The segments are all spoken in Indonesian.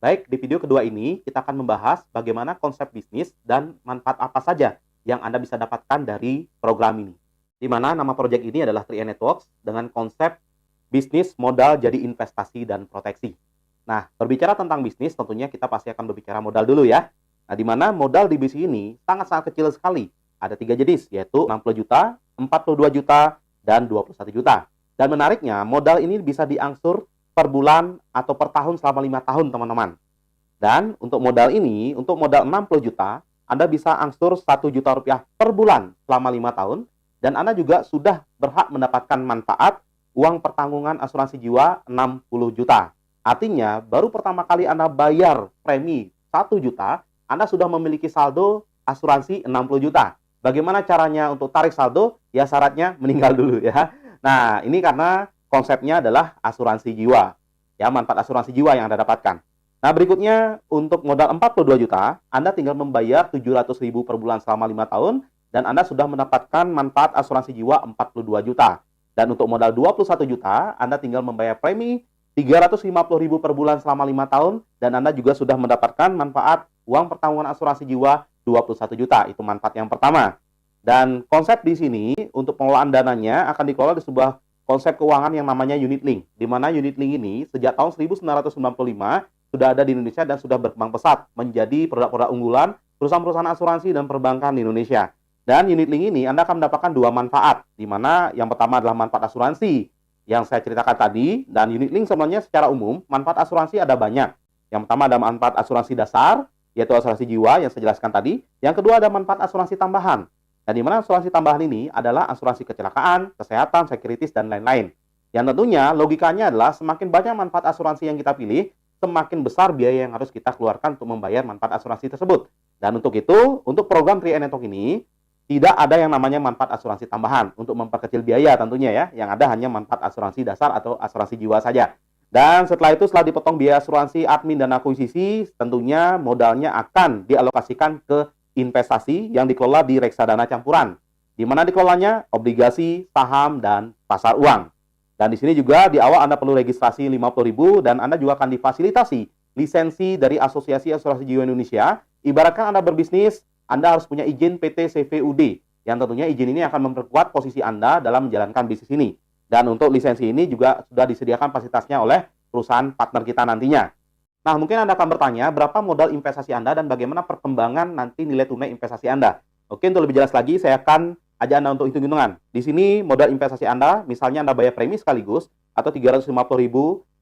Baik, di video kedua ini kita akan membahas bagaimana konsep bisnis dan manfaat apa saja yang Anda bisa dapatkan dari program ini. Di mana nama proyek ini adalah 3 Networks dengan konsep bisnis, modal, jadi investasi, dan proteksi. Nah, berbicara tentang bisnis, tentunya kita pasti akan berbicara modal dulu ya. Nah, di mana modal di bisnis ini sangat-sangat kecil sekali. Ada 3 jenis, yaitu 60 juta, 42 juta, dan 21 juta. Dan menariknya, modal ini bisa diangsur per bulan atau per tahun selama 5 tahun, teman-teman. Dan untuk modal ini, untuk modal 60 juta, Anda bisa angsur 1 juta rupiah per bulan selama 5 tahun. Dan Anda juga sudah berhak mendapatkan manfaat uang pertanggungan asuransi jiwa 60 juta. Artinya, baru pertama kali Anda bayar premi 1 juta, Anda sudah memiliki saldo asuransi 60 juta. Bagaimana caranya untuk tarik saldo? Ya syaratnya meninggal dulu ya. Nah, ini karena konsepnya adalah asuransi jiwa. Ya, manfaat asuransi jiwa yang Anda dapatkan. Nah, berikutnya untuk modal 42 juta, Anda tinggal membayar 700.000 per bulan selama 5 tahun dan Anda sudah mendapatkan manfaat asuransi jiwa 42 juta. Dan untuk modal 21 juta, Anda tinggal membayar premi 350.000 per bulan selama 5 tahun dan Anda juga sudah mendapatkan manfaat uang pertanggungan asuransi jiwa 21 juta. Itu manfaat yang pertama. Dan konsep di sini untuk pengelolaan dananya akan dikelola di sebuah konsep keuangan yang namanya unit link, di mana unit link ini sejak tahun 1995 sudah ada di Indonesia dan sudah berkembang pesat menjadi produk-produk unggulan perusahaan-perusahaan asuransi dan perbankan di Indonesia. Dan unit link ini Anda akan mendapatkan 2 manfaat, di mana yang pertama adalah manfaat asuransi yang saya ceritakan tadi, dan unit link sebenarnya secara umum manfaat asuransi ada banyak. Yang pertama ada manfaat asuransi dasar, yaitu asuransi jiwa yang saya jelaskan tadi. Yang kedua ada manfaat asuransi tambahan. Dan di mana asuransi tambahan ini adalah asuransi kecelakaan, kesehatan, sekuritis, dan lain-lain. Yang tentunya logikanya adalah semakin banyak manfaat asuransi yang kita pilih, semakin besar biaya yang harus kita keluarkan untuk membayar manfaat asuransi tersebut. Dan untuk itu, untuk program 3 Network ini, tidak ada yang namanya manfaat asuransi tambahan untuk memperkecil biaya tentunya ya. Yang ada hanya manfaat asuransi dasar atau asuransi jiwa saja. Dan setelah itu, setelah dipotong biaya asuransi, admin, dan akuisisi, tentunya modalnya akan dialokasikan ke investasi yang dikelola di reksadana campuran, di mana dikelolanya obligasi, saham, dan pasar uang. Dan di sini juga di awal Anda perlu registrasi 50.000 dan Anda juga akan difasilitasi lisensi dari Asosiasi Asuransi Jiwa Indonesia. Ibaratkan Anda berbisnis, Anda harus punya izin PT CVUD, yang tentunya izin ini akan memperkuat posisi Anda dalam menjalankan bisnis ini. Dan untuk lisensi ini juga sudah disediakan fasilitasnya oleh perusahaan partner kita nantinya. Nah, mungkin Anda akan bertanya, berapa modal investasi Anda dan bagaimana perkembangan nanti nilai tunai investasi Anda? Oke, untuk lebih jelas lagi, saya akan ajak Anda untuk hitung-hitungan. Di sini modal investasi Anda, misalnya Anda bayar premi sekaligus, atau 350.000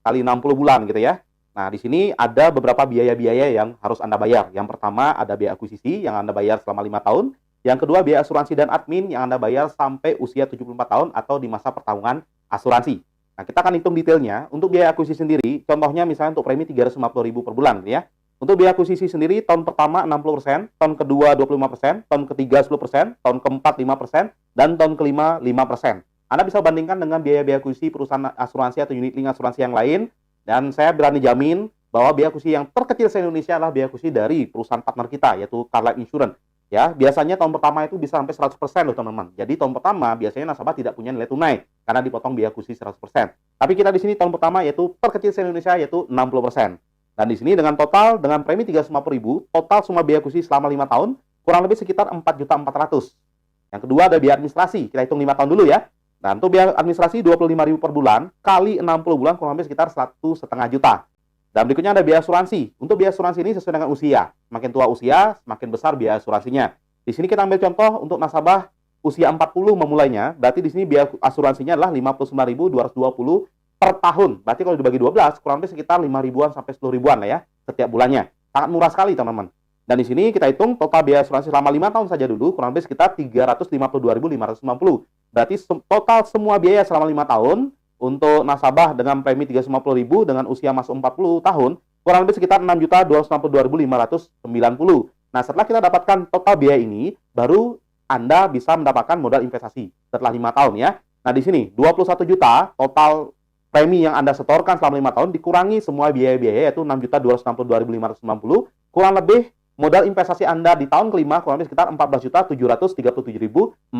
kali 60 bulan gitu ya. Nah, di sini ada beberapa biaya-biaya yang harus Anda bayar. Yang pertama ada biaya akuisisi yang Anda bayar selama 5 tahun. Yang kedua biaya asuransi dan admin yang Anda bayar sampai usia 74 tahun atau di masa pertanggungan asuransi. Nah, kita akan hitung detailnya. Untuk biaya akuisisi sendiri, contohnya misalnya untuk premi 350.000 per bulan ya. Untuk biaya akuisisi sendiri, tahun pertama 60%, tahun kedua 25%, tahun ketiga 10%, tahun keempat 5%, dan tahun kelima 5%. Anda bisa bandingkan dengan biaya-biaya akuisisi perusahaan asuransi atau unit link asuransi yang lain, dan saya berani jamin bahwa biaya akuisisi yang terkecil se-Indonesia adalah biaya akuisisi dari perusahaan partner kita, yaitu Car Life Insurance. Ya, biasanya tahun pertama itu bisa sampai 100% loh teman-teman. Jadi tahun pertama biasanya nasabah tidak punya nilai tunai karena dipotong biaya akuisisi 100%. Tapi kita di sini tahun pertama yaitu terkecil se-Indonesia yaitu 60%. Dan di sini dengan total dengan premi 350.000, total semua biaya akuisisi selama 5 tahun kurang lebih sekitar 4.400.000. Yang kedua ada biaya administrasi. Kita hitung 5 tahun dulu ya. Dan untuk biaya administrasi 25.000 per bulan kali 60 bulan kurang lebih sekitar 1,5 juta. Dan berikutnya ada biaya asuransi. Untuk biaya asuransi ini sesuai dengan usia. Semakin tua usia, semakin besar biaya asuransinya. Di sini kita ambil contoh untuk nasabah usia 40 memulainya. Berarti di sini biaya asuransinya adalah 59.220 per tahun. Berarti kalau dibagi 12, kurang lebih sekitar 5 ribuan sampai 10 ribuan lah ya setiap bulannya. Sangat murah sekali teman-teman. Dan di sini kita hitung total biaya asuransi selama 5 tahun saja dulu, kurang lebih sekitar 352.590. Berarti total semua biaya selama 5 tahun untuk nasabah dengan premi 350.000 dengan usia masuk 40 tahun, kurang lebih sekitar 6.262.590. Nah, setelah kita dapatkan total biaya ini, baru Anda bisa mendapatkan modal investasi setelah 5 tahun ya. Nah, di sini 21 juta total premi yang Anda setorkan selama 5 tahun dikurangi semua biaya-biaya yaitu 6.262.590, kurang lebih modal investasi Anda di tahun kelima kurang lebih sekitar 14.737.410.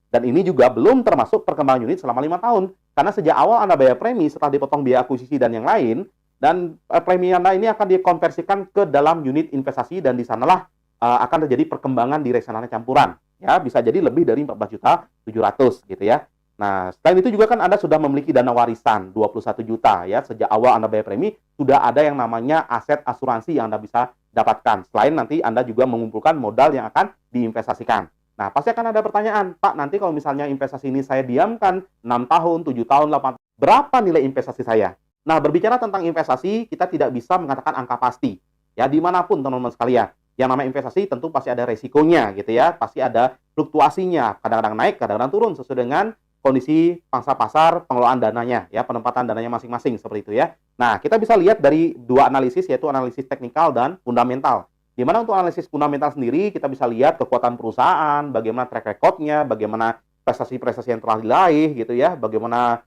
Dan ini juga belum termasuk perkembangan unit selama 5 tahun. Karena sejak awal Anda bayar premi setelah dipotong biaya akuisisi dan yang lain, Dan premi Anda ini akan dikonversikan ke dalam unit investasi dan di sanalah akan terjadi perkembangan di reksadana campuran. Ya, bisa jadi lebih dari 14.700.000 gitu ya. Nah, selain itu juga kan Anda sudah memiliki dana warisan 21 juta ya. Sejak awal Anda bayar premi, sudah ada yang namanya aset asuransi yang Anda bisa dapatkan. Selain nanti Anda juga mengumpulkan modal yang akan diinvestasikan. Nah, pasti akan ada pertanyaan, Pak, nanti kalau misalnya investasi ini saya diamkan 6 tahun, 7 tahun, 8 tahun, berapa nilai investasi saya? Nah, berbicara tentang investasi, kita tidak bisa mengatakan angka pasti. Ya, dimanapun teman-teman sekalian. Yang namanya investasi tentu pasti ada resikonya gitu ya. Pasti ada fluktuasinya. Kadang-kadang naik, kadang-kadang turun sesuai dengan kondisi pangsa pasar, pengelolaan dananya, ya, penempatan dananya masing-masing seperti itu ya. Nah, kita bisa lihat dari dua analisis, yaitu analisis teknikal dan fundamental. Di mana untuk analisis fundamental sendiri, kita bisa lihat kekuatan perusahaan, bagaimana track record-nya, bagaimana prestasi-prestasi yang telah diraih, gitu ya, bagaimana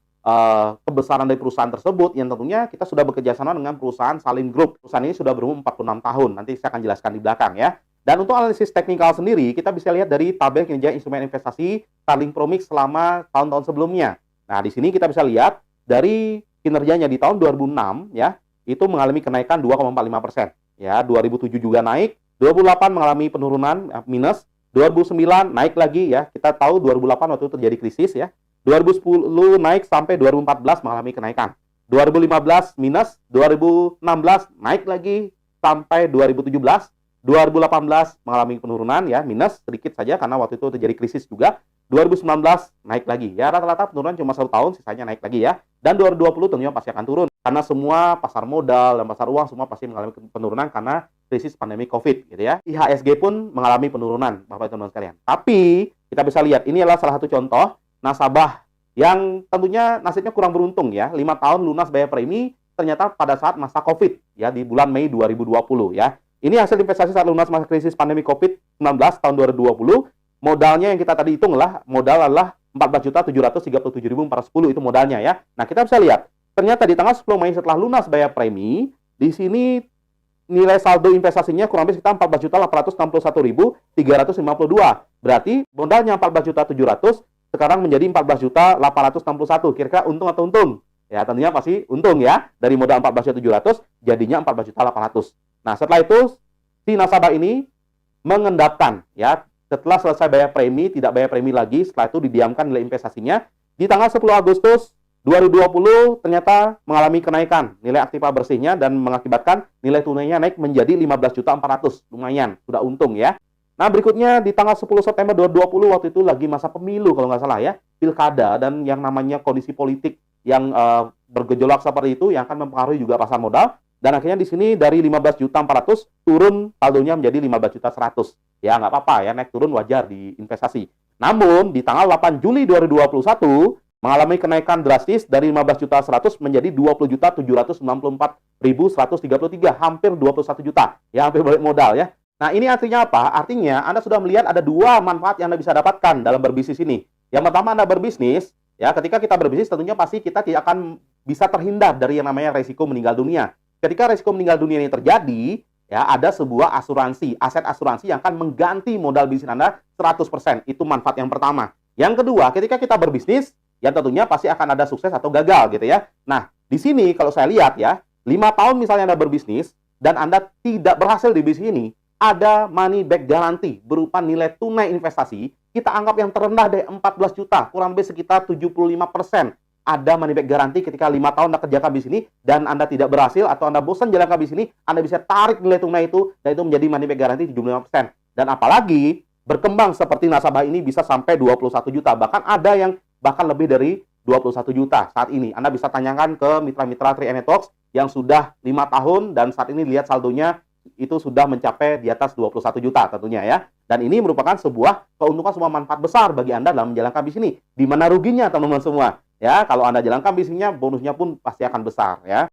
kebesaran dari perusahaan tersebut, yang tentunya kita sudah bekerja sama dengan perusahaan Salim Group. Perusahaan ini sudah berumur 46 tahun, nanti saya akan jelaskan di belakang ya. Dan untuk analisis teknikal sendiri, kita bisa lihat dari tabel kinerja instrumen investasi Starling Promix selama tahun-tahun sebelumnya. Nah, di sini kita bisa lihat dari kinerjanya di tahun 2006 ya, itu mengalami kenaikan 2,45%. Ya, 2007 juga naik, 2008 mengalami penurunan minus, 2009 naik lagi ya. Kita tahu 2008 waktu itu terjadi krisis ya. 2010 naik sampai 2014 mengalami kenaikan. 2015 minus, 2016 naik lagi sampai 2017. 2018 mengalami penurunan ya, minus sedikit saja karena waktu itu terjadi krisis juga. 2019 naik lagi ya, rata-rata penurunan cuma 1 tahun, sisanya naik lagi ya. Dan 2020 tentunya pasti akan turun karena semua pasar modal dan pasar uang semua pasti mengalami penurunan karena krisis pandemi COVID gitu ya. IHSG pun mengalami penurunan, Bapak teman-teman sekalian. Tapi kita bisa lihat ini adalah salah satu contoh nasabah yang tentunya nasibnya kurang beruntung ya. 5 tahun lunas bayar premi ternyata pada saat masa COVID ya, di bulan Mei 2020 ya. Ini hasil investasi saat lunas masa krisis pandemi COVID-19 tahun 2020. Modalnya yang kita tadi hitung modal adalah 14.737.410 itu modalnya ya. Nah, kita bisa lihat ternyata di tanggal 10 Mei setelah lunas bayar premi, di sini nilai saldo investasinya kurang lebih sekitar 14.861.352. Berarti modalnya 14.700.000 sekarang menjadi 14.861. Kira-kira untung atau untung? Ya, tentunya pasti untung ya. Dari modal 14.700 jadinya 14.800. Nah, setelah itu si nasabah ini mengendapkan ya, setelah selesai bayar premi, tidak bayar premi lagi, setelah itu didiamkan nilai investasinya. Di tanggal 10 Agustus 2020 ternyata mengalami kenaikan nilai aktiva bersihnya dan mengakibatkan nilai tunainya naik menjadi 15.400.000. Lumayan, sudah untung ya. Nah, berikutnya di tanggal 10 September 2020 waktu itu lagi masa pemilu kalau nggak salah ya, pilkada, dan yang namanya kondisi politik yang bergejolak seperti itu yang akan mempengaruhi juga pasar modal. Dan akhirnya di sini dari 15.400.000 turun saldonya menjadi 15.100.000. Ya, nggak apa-apa ya, naik turun wajar di investasi. Namun di tanggal 8 Juli 2021 mengalami kenaikan drastis dari 15.100.000 menjadi 20.794.133, hampir 21 juta. Ya, hampir balik modal ya. Nah, ini artinya apa? Artinya Anda sudah melihat ada dua manfaat yang Anda bisa dapatkan dalam berbisnis ini. Yang pertama, Anda berbisnis, ya, ketika kita berbisnis tentunya pasti kita tidak akan bisa terhindar dari yang namanya resiko meninggal dunia. Ketika resiko meninggal dunia ini terjadi, ya, ada sebuah asuransi, aset asuransi yang akan mengganti modal bisnis Anda 100%. Itu manfaat yang pertama. Yang kedua, ketika kita berbisnis, ya tentunya pasti akan ada sukses atau gagal gitu ya. Nah, di sini kalau saya lihat ya, 5 tahun misalnya Anda berbisnis dan Anda tidak berhasil di bisnis ini, ada money back guarantee berupa nilai tunai investasi, kita anggap yang terendah dari 14 juta, kurang lebih sekitar 75%. Ada money back guarantee ketika 5 tahun Anda kerjakan bisnis ini dan Anda tidak berhasil atau Anda bosan jalankan bisnis ini, Anda bisa tarik nilai tunai itu dan itu menjadi money back guarantee 75%. Dan apalagi berkembang seperti nasabah ini bisa sampai 21 juta. Bahkan ada yang bahkan lebih dari 21 juta saat ini. Anda bisa tanyakan ke mitra-mitra 3 Networks yang sudah 5 tahun dan saat ini lihat saldonya itu sudah mencapai di atas 21 juta tentunya ya. Dan ini merupakan sebuah keuntungan, sebuah manfaat besar bagi Anda dalam menjalankan bisnis ini. Di mana ruginya teman-teman semua? Ya, kalau Anda jalankan bisnisnya, bonusnya pun pasti akan besar ya.